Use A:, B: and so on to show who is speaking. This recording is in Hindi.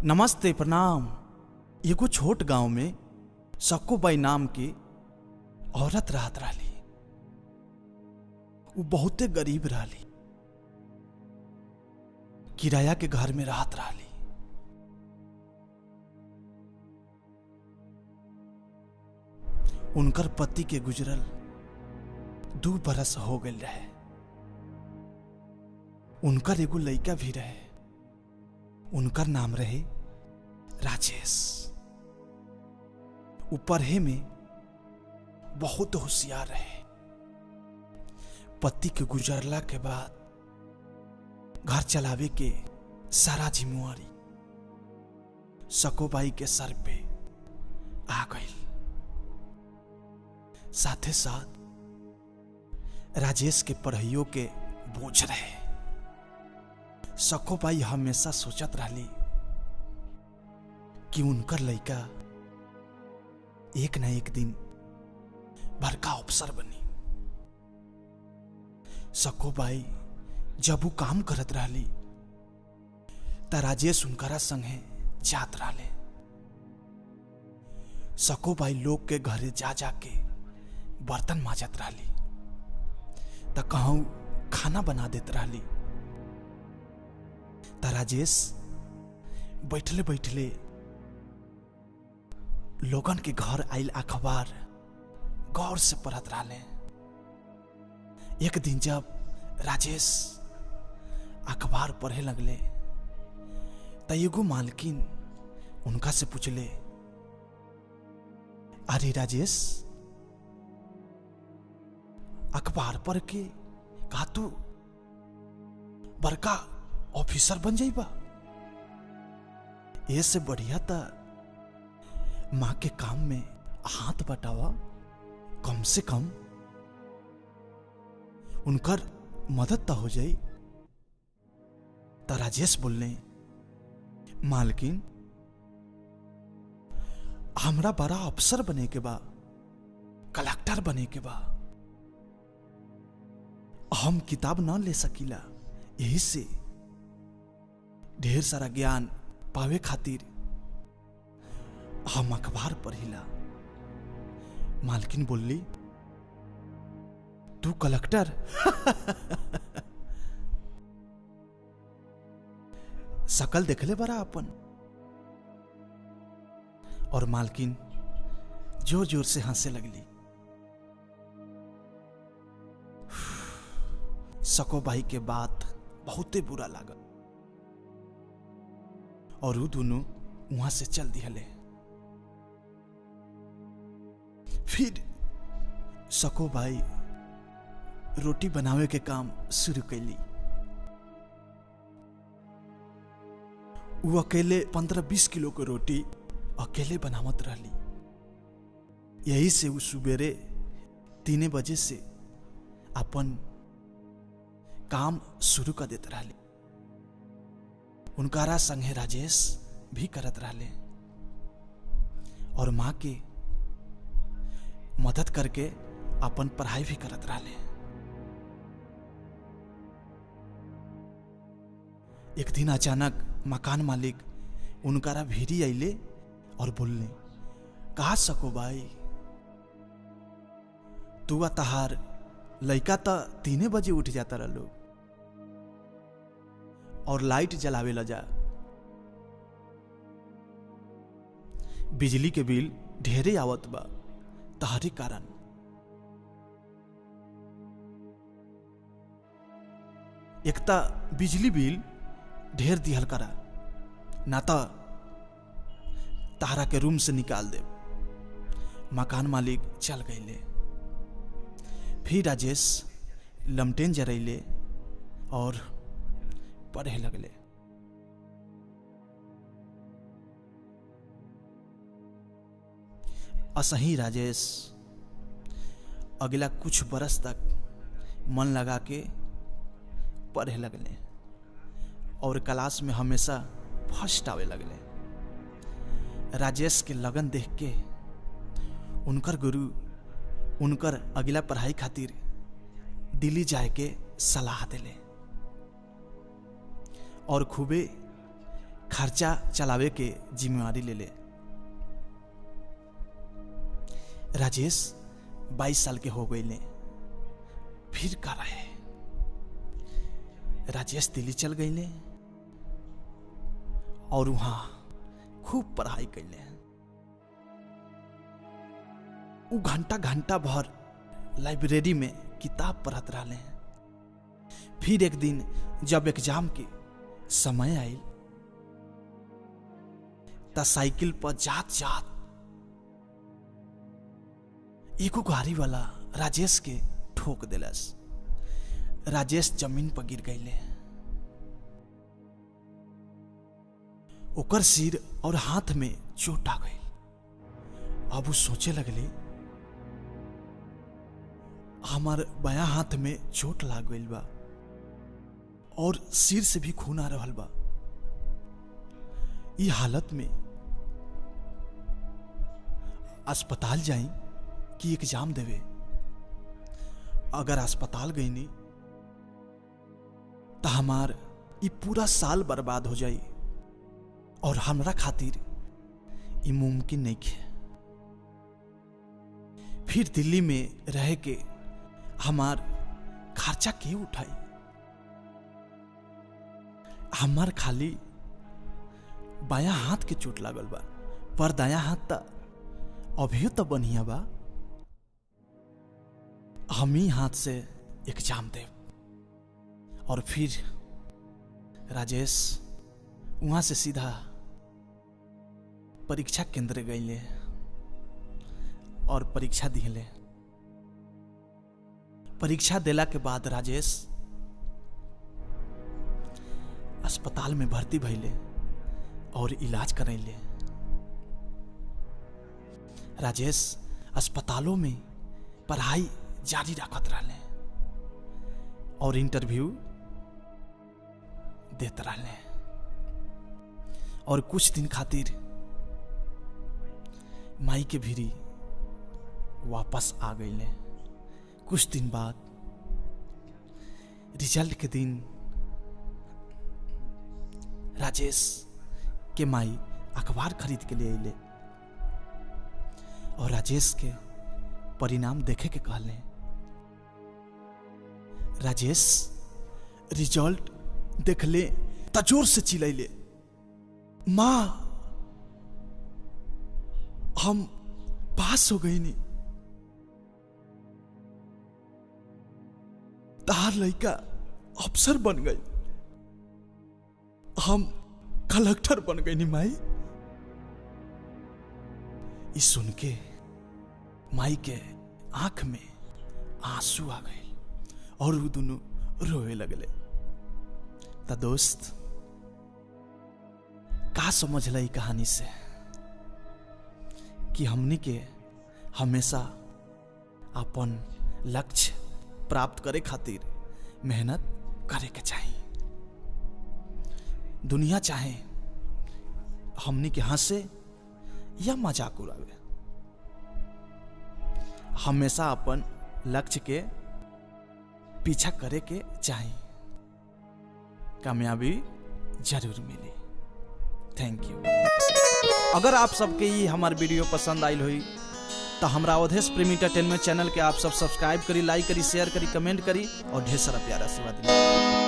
A: नमस्ते प्रणाम। एगो छोट गांव में सक्कूबाई नाम की औरत रहत रही। वो बहुते गरीब रही, किराया के घर में रहत रही। उनकर पति के गुजरल 2 बरस हो गए रहे। उनकर एगो लड़का भी रहे। उनकर नाम रहे राजेश। वो पढ़े में बहुत होशियार रहे। पति के गुजरला के बाद घर चलावे के सारा जिम्मेवारी सक्कूबाई के सर पे आ गई। साथे साथ राजेश के पढ़ाइयों के बोझ रहे। सक्कूबाई हमेशा सोचत रही कि उनकर लड़का एक न एक दिन बड़का अफसर बनी। सक्कूबाई जब वो काम करत रही त राजेश उनकरा संगे जात रहे। सक्कूबाई लोग के घरे जा जाके बर्तन माजत रही त कहूं खाना बना देत रही। त राजेश बैठले बैठले लोगन के घर आइल अखबार गौर से पढ़त रहे। एक दिन जब राजेश अखबार पढ़े लगले त एगो मालकिन उनका से पूछले, अरे राजेश, अखबार पढ़ के कहा तू बड़का ऑफिसर बन जाइबा? ऐसे बढ़िया त माँ के काम में हाथ बटावा, कम से कम उनकर मदद तो हो जाई। त राजेश बोलने, मालकिन हमरा बड़ा अफसर बने के बा, कलेक्टर बने के बा। हम किताब ना ले सकीला, यही से ढेर सारा ज्ञान पावे खातिर हम अखबार पढ़िला। मालकिन बोलली, तू कलेक्टर? शकल देखले बड़ा अपन। और मालकिन जोर जोर से हंसे लगली। सक्कूबाई के बात बहुते बुरा लागल और वो दोनों वहां से चल दिहले। फिर सक्कूबाई रोटी बनावे के काम शुरू कैली। वो अकेले 15-20 किलो के रोटी अकेले बनावत रहली। यही से वो सुबेरे 3 बजे से अपन काम शुरू कर देते रहली। उनकारा संगे राजेश भी करत रहले और माँ के मदद करके अपन पढ़ाई भी करत रहले। एक दिन अचानक मकान मालिक उनकारा भीड़ी आइले और बोलने, कहा सक्कूबाई, तू तहार लड़का तो 3 बजे उठ जाता रहो और लाइट जलावे ला जा। बिजली के बिल ढेरे आवत बा तहरी कारण। एक ता बिजली बिल ढेर दिहल करा, ना तो तारा के रूम से निकाल दे। मकान मालिक चल गईले। फिर राजेश लमटेन जरैले और पढ़े लगले। असही राजेश अगला कुछ बरस तक मन लगा के पढ़े लगले और क्लास में हमेशा फर्स्ट आवे लगले। राजेश के लगन देख के उनकर गुरु उनकर अगला पढ़ाई खातिर दिल्ली जाए के सलाह दिले और खूबे खर्चा चलावे के जिम्मेवारी ले ले। राजेश 22 साल के हो गए ले, फिर का रहे। राजेश दिल्ली चल गए ले और वहां खूब पढ़ाई कैले। वो घंटा घंटा भर लाइब्रेरी में किताब पढ़त रहे। फिर एक दिन जब एग्जाम के समय आयल त साइकिल पर जात जात एगो गाड़ी वाला राजेश के ठोक दिलस। राजेश जमीन पर गिर गईले। ओकर सिर और हाथ में चोट आ गई। अब वो सोचे लगले हमार बायां हाथ में चोट लाग गई बा और सिर से भी खून आ रहल बा। ई हालत में अस्पताल जाई कि एग्जाम देवे। अगर अस्पताल गई नहीं तो हमार ई पूरा साल बर्बाद हो जाई और हमरा खातिर ई मुमकिन नहीं है। फिर दिल्ली में रह के हमार खर्चा के उठाई। हमार खाली बायां हाथ के चोट लागल बा, पर दायां हाथ त अभी तो बढ़िया बा। हम ही हाथ से एग्जाम दे। और फिर राजेश वहां से सीधा परीक्षा केंद्र गईले और परीक्षा दिले। परीक्षा देला के बाद राजेश अस्पताल में भर्ती भइले और इलाज करैले। राजेश अस्पतालों में पढ़ाई जारी रखत रहले और इंटरव्यू देते रहले। और कुछ दिन खातिर माई के भीरी वापस आ गईले। कुछ दिन बाद रिजल्ट के दिन राजेश के माई अखबार खरीद के ले अइले और राजेश के परिणाम देखे के कहले। राजेश रिजल्ट देखले त जोर से चिल्लाइले, माँ हम पास हो गई नी, तार लड़का अफसर बन गई, हम कलेक्टर बन गई नी माई। इस सुन के माई के आंख में आंसू आ गए और वो दोनों रोए लगले। त दोस्त का समझला ई कहानी से कि हमनी के हमेशा अपन लक्ष्य प्राप्त करे खातिर मेहनत करे के चाहिए। दुनिया चाहे हमनी के हंसे या मजाक उड़ावे, हमेशा अपन लक्ष्य के पीछा करे के चाहिए। कामयाबी जरूर मिली। Thank you. अगर आप सबके ये हमार वीडियो पसंद आयल हुई तो हमरा अवधेश प्रेमी एंटरटेनमेंट चैनल के आप सब सब्सक्राइब करी, लाइक करी, शेयर करी, कमेंट करी और ढेर सारा प्यारा आशीर्वाद दी।